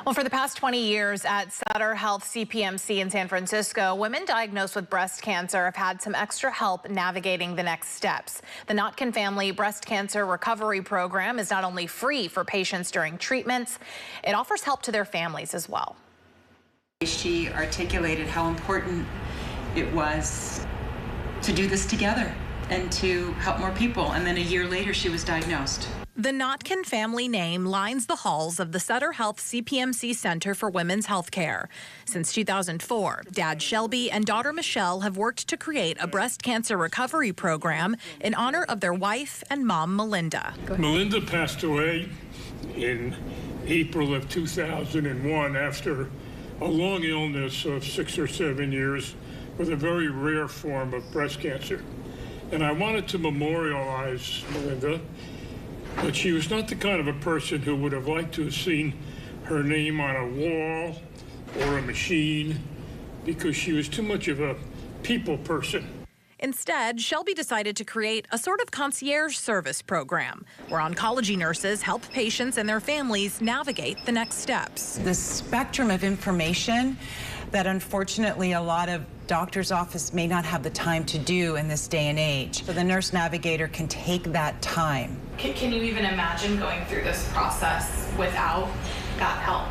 Well, for the past 20 years at Sutter Health CPMC in San Francisco, women diagnosed with breast cancer have had some extra help navigating the next steps. The Notkin Family Breast Cancer Recovery Program is not only free for patients during treatments, it offers help to their families as well. She articulated how important it was to do this together and to help more people. And then a year later, she was diagnosed. The Notkin family name lines the halls of the Sutter Health CPMC Center for Women's Healthcare. Since 2004, Dad Shelby and daughter Michelle have worked to create a breast cancer recovery program in honor of their wife and mom, Melinda. Melinda passed away in April of 2001 after a long illness of 6 or 7 years with a very rare form of breast cancer. And I wanted to memorialize Melinda, but she was not the kind of a person who would have liked to have seen her name on a wall or a machine because she was too much of a people person. Instead, Shelby decided to create a sort of concierge service program where oncology nurses help patients and their families navigate the next steps. The spectrum of information that unfortunately a lot of doctor's office may not have the time to do in this day and age. So the nurse navigator can take that time. Can you even imagine going through this process without that help?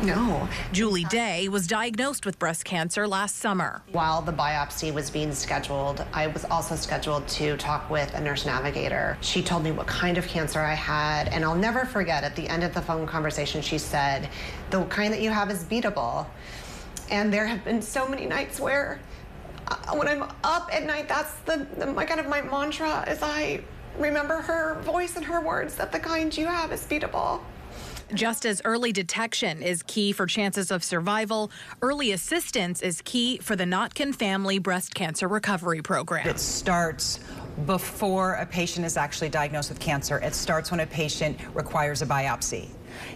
No. Julie Day was diagnosed with breast cancer last summer. While the biopsy was being scheduled, I was also scheduled to talk with a nurse navigator. She told me what kind of cancer I had, and I'll never forget at the end of the phone conversation, she said, the kind that you have is beatable. And there have been so many nights where when I'm up at night, that's my kind of my mantra is I remember her voice and her words that the kind you have is beatable. Just as early detection is key for chances of survival, early assistance is key for the Notkin Family Breast Cancer Recovery Program. It starts before a patient is actually diagnosed with cancer. It starts when a patient requires a biopsy.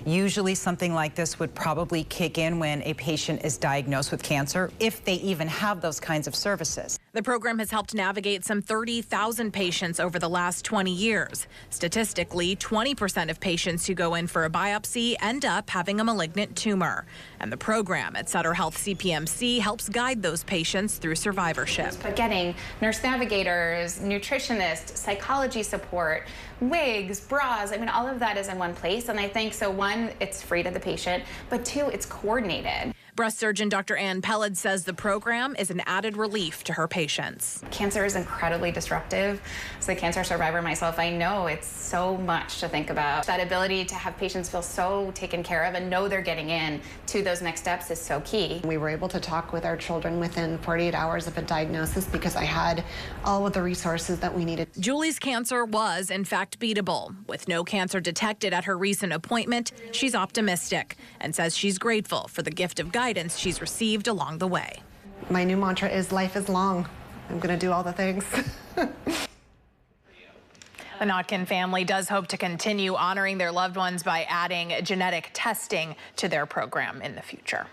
Usually something like this would probably kick in when a patient is diagnosed with cancer, if they even have those kinds of services. The program has helped navigate some 30,000 patients over the last 20 years. Statistically, 20% of patients who go in for a biopsy end up having a malignant tumor. And the program at Sutter Health CPMC helps guide those patients through survivorship. But getting nurse navigators, nutritionists, psychology support, wigs, bras, I mean, all of that is in one place. And I think, so one, it's free to the patient, but two, it's coordinated. Breast surgeon Dr. Ann Pelled says the program is an added relief to her patients. Cancer is incredibly disruptive. As a cancer survivor myself, I know it's so much to think about. That ability to have patients feel so taken care of and know they're getting in to those next steps is so key. We were able to talk with our children within 48 hours of a diagnosis because I had all of the resources that we needed. Julie's cancer was, in fact, beatable. With no cancer detected at her recent appointment, she's optimistic and says she's grateful for the gift of guidance she's received along the way. My new mantra is life is long. I'm going to do all the things. The Notkin family does hope to continue honoring their loved ones by adding genetic testing to their program in the future.